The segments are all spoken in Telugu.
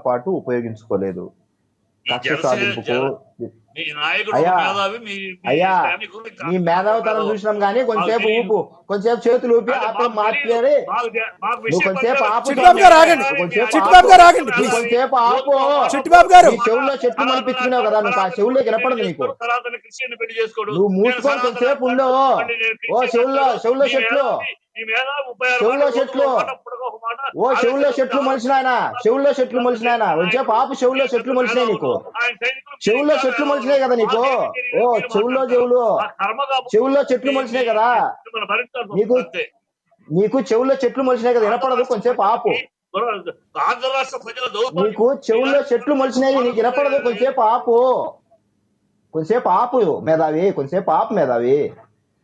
పాటు ఉపయోగించుకోలేదు. కక్ష సాధింపుకు నీ మేధావితనం చూసినాం కానీ కొంచెంసేపు చేతులు ఊపి ఆపే మాట్లాడి కొంచెంసేపు ఆపు. కొంచెంసేపు ఆపు. చెవుల్లో చెట్లు మనిపించుకున్నావు కదా, నువ్వు ఆ చెవుల్లో వినపడదు నీకు. నువ్వు మూసుకొని కొంచెంసేపు ఉండవు. ఓ చెవుల్లో చెట్లు మలిసినాయనా, కొంచెంసేపు ఆపు. చెవుల్లో చెట్లు మలిసినాయి నీకు, చెవుల్లో చెట్లు మలిసినాయి కదా నీకు. ఓ చెవుల్లో చెట్లు మలిసినాయి కదా నీకు చెవుల్లో చెట్లు మలిసినాయి కదా, వినపడదు. కొంచెంసేపు ఆపు. నీకు చెవుల్లో చెట్లు మలిసినాయి, నీకు వినపడదు. కొంచెంసేపు ఆపు మేధావి, మేధావి.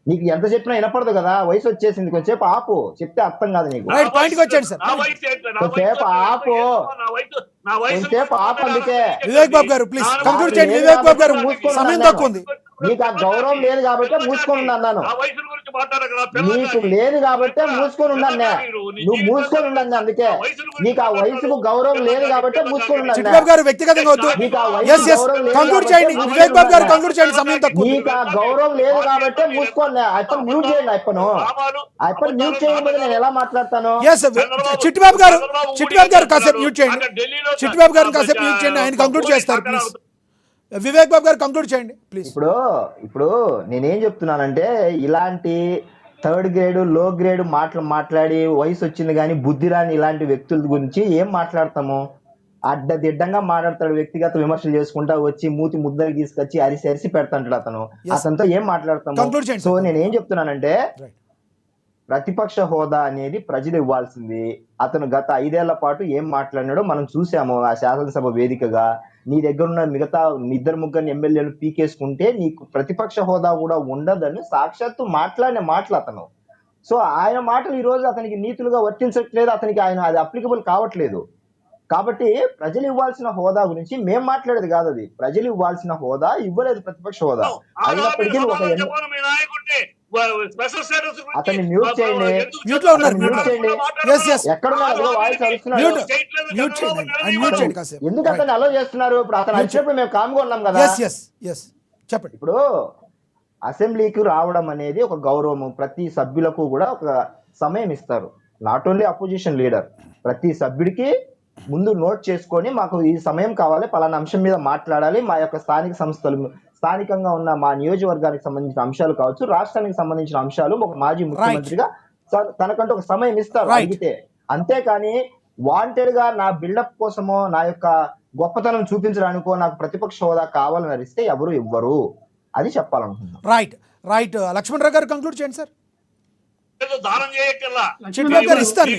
నీకు ఎంత చెప్పినా వినపడదు కదా, వయసు వచ్చేసింది. కొంచెంసేపు ఆపు, చెప్తే అర్థం కాదు నీకు. కొంచెంసేపు ఆపు. అందుకే వివేక్ బాబు గారు ప్లీజ్ కంక్లూడ్ చేయండి. వివేక్ బాబు గారు సమయం తక్కువ ఉంది. నీకు ఆ గౌరవం లేదు కాబట్టి మూసుకొని ఉన్నాను. నీకు లేదు కాబట్టి మూసుకొని ఉన్నాను. నువ్వు మూసుకొని ఉన్నాను, అందుకే నీకు ఆ వయసుకు గౌరవం లేదు కాబట్టి మూసుకొని ఉన్నాను. చిట్టిబాబు గారు వ్యక్తిగతంగా వద్దు. కంక్లూడ్ చేయండి. వివేక్ బాబు గారు కంక్లూడ్ చేయండి, సమయం తక్కువ. నీకు ఆ గౌరవం లేదు కాబట్టి మూసుకోండి. అప్పని మ్యూట్ చేయండి. అప్పని మ్యూట్ చేయకపోతే నేను ఎలా మాట్లాడతాను? చిట్టిబాబు గారు కాసేపు మ్యూట్ చేయండి. చిట్టిబాబు గారు కాసేపు మ్యూట్ చేయండి, ఆయన కంక్లూడ్ చేస్తారు ప్లీజ్. వివేక్ బాబు గారు కంక్లూడ్ చేయండి ప్లీజ్. ఇప్పుడు నేనేం చెప్తున్నానంటే, ఇలాంటి థర్డ్ గ్రేడ్ లో గ్రేడ్ మాట్లాడి వయసు వచ్చింది కానీ బుద్ధి రాని ఇలాంటి వ్యక్తుల గురించి ఏం మాట్లాడతాము? అడ్డదిడ్డంగా మాట్లాడతాడు, వ్యక్తిగత విమర్శలు చేసుకుంటా వచ్చి మూతి ముద్దలు తీసుకొచ్చి అరిసి పెడతాంటాడు అతనితో ఏం మాట్లాడతాము? సో నేనేం చెప్తున్నానంటే, ప్రతిపక్ష హోదా అనేది ప్రజలు ఇవ్వాల్సింది. అతను గత 5 ఏళ్ల పాటు ఏం మాట్లాడినాడో మనం చూసాము ఆ శాసనసభ వేదికగా. నీ దగ్గర ఉన్న మిగతా 2-3 ఎమ్మెల్యేలు పీకేసుకుంటే నీకు ప్రతిపక్ష హోదా కూడా ఉండదని సాక్షాత్తు మాట్లాడిన మాటలు అతను. సో ఆయన మాటలు ఈ రోజు అతనికి నీతులుగా వర్తించట్లేదు, అతనికి అది అప్లికబుల్ కావట్లేదు. కాబట్టి ప్రజలు ఇవ్వాల్సిన హోదా గురించి మేం మాట్లాడేది కాదు, అది ప్రజలు ఇవ్వాల్సిన హోదా ఇవ్వలేదు ప్రతిపక్ష హోదా. అయినప్పటికీ అతన్ని మ్యూట్ చేయండి. ఎందుకు అతన్ని అలో చేస్తున్నారు? ఇప్పుడు అతను వచ్చినప్పుడు మేము కామ్గా ఉన్నాం కదా. చెప్పండి. ఇప్పుడు అసెంబ్లీకి రావడం అనేది ఒక గౌరవం. ప్రతి సభ్యులకు కూడా ఒక సమయం ఇస్తారు. నాట్ ఓన్లీ అపోజిషన్ లీడర్, ప్రతి సభ్యుడికి ముందు నోట్ చేసుకొని మాకు ఈ సమయం కావాలి, పలానా అంశం మీద మాట్లాడాలి, మా యొక్క స్థానిక సంస్థలు, స్థానికంగా ఉన్న మా నియోజకవర్గానికి సంబంధించిన అంశాలు కావచ్చు, రాష్ట్రానికి సంబంధించిన అంశాలు ఒక మాజీ ముఖ్యమంత్రిగా తనకంటూ ఒక సమయం ఇస్తారు అడిగితే. అంతేకాని వాంటెడ్ గా నా బిల్డప్ కోసమో నా యొక్క గొప్పతనం చూపించడానికో నాకు ప్రతిపక్ష హోదా కావాలని అరిస్తే ఎవరు ఇవ్వరు, అది చెప్పాలనుకుంటున్నాను. రైట్ లక్ష్మణ్ రావు గారు కంక్లూడ్ చేయండి సార్. చిట్టిబాబు గారు ఇస్తారు.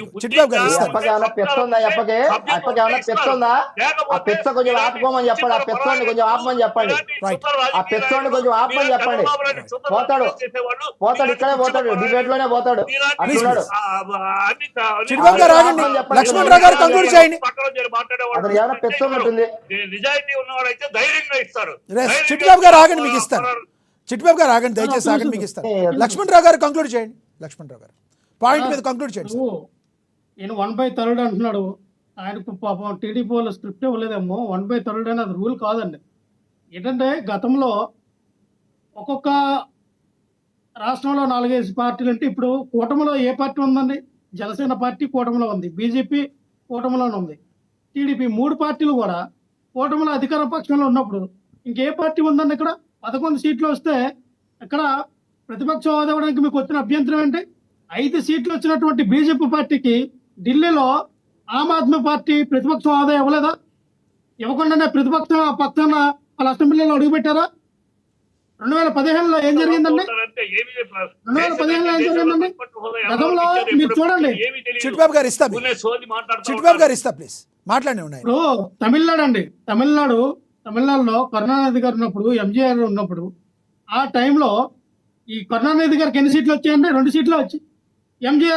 పెచ్చుందా ఆ పెచ్చ కొంచెం ఆపుకోమని చెప్పండి. ఆ పెచ్చోడిని కొంచెం ఆపమని చెప్పండి. పోతాడు ఇక్కడే పోతాడు, డిబేట్ లోనే పోతాడు. చిట్టిబాబు గారు ఆగండి, లక్ష్మణ్ రావు గారు కంక్లూడ్ చేయండి. అతను ఏమైనా పెచ్చోడు ఉంటుంది. చిట్టిబాబు గారు ఆగండి, మీకు ఇస్తాను. చిట్టిబాబు గారు ఆగండి, దయచేసి ఆగండి, మీకు ఇస్తాను. లక్ష్మణ్ రావు గారు కంక్లూడ్ చేయండి. లక్ష్మణ్ రావు గారు పాయింట్ మీద కంక్లూడ్ చేయండి. నేను 1/3 అంటున్నాడు. ఆయనకు పాపం టీడీపీ వాళ్ళ స్క్రిప్ట్ ఇవ్వలేదేమో. 1/3 అనేది అది రూల్ కాదండి. ఏంటంటే గతంలో ఒక్కొక్క రాష్ట్రంలో 4-5 పార్టీలు అంటే, ఇప్పుడు కూటమిలో ఏ పార్టీ ఉందండి? జనసేన పార్టీ కూటమిలో ఉంది, బీజేపీ కూటమిలోనే ఉంది, టీడీపీ 3 పార్టీలు కూడా కూటమిలో అధికార పక్షంలో ఉన్నప్పుడు ఇంకే పార్టీ ఉందండి? ఇక్కడ 11 సీట్లు వస్తే ఇక్కడ ప్రతిపక్ష హోదా ఇవ్వడానికి మీకు వచ్చిన అభ్యంతరం ఏంటి? 5 సీట్లు వచ్చినటువంటి బీజేపీ పార్టీకి ఢిల్లీలో ఆమ్ ఆద్మీ పార్టీ ప్రతిపక్ష హోదా ఇవ్వలేదా? ఇవ్వకుండానే ప్రతిపక్ష పక్షాన వాళ్ళ అసెంబ్లీలో అడుగుపెట్టారా? 2015లో ఏం జరిగిందండి? 2015లో ఏం జరిగిందండి? గతంలో మీరు చూడండి. చిట్టిబాబు గారు ఇస్తా ప్లీజ్ మాట్లాడి ఉన్నాయి. ఇప్పుడు తమిళనాడు అండి, తమిళనాడులో కరుణానిధి గారు ఉన్నప్పుడు, ఎంజీఆర్ ఉన్నప్పుడు, ఆ టైంలో ఈ కరుణానిధి గారికి ఎన్ని సీట్లు వచ్చాయండి? 2 సీట్లు వచ్చి ఎంజీఆర్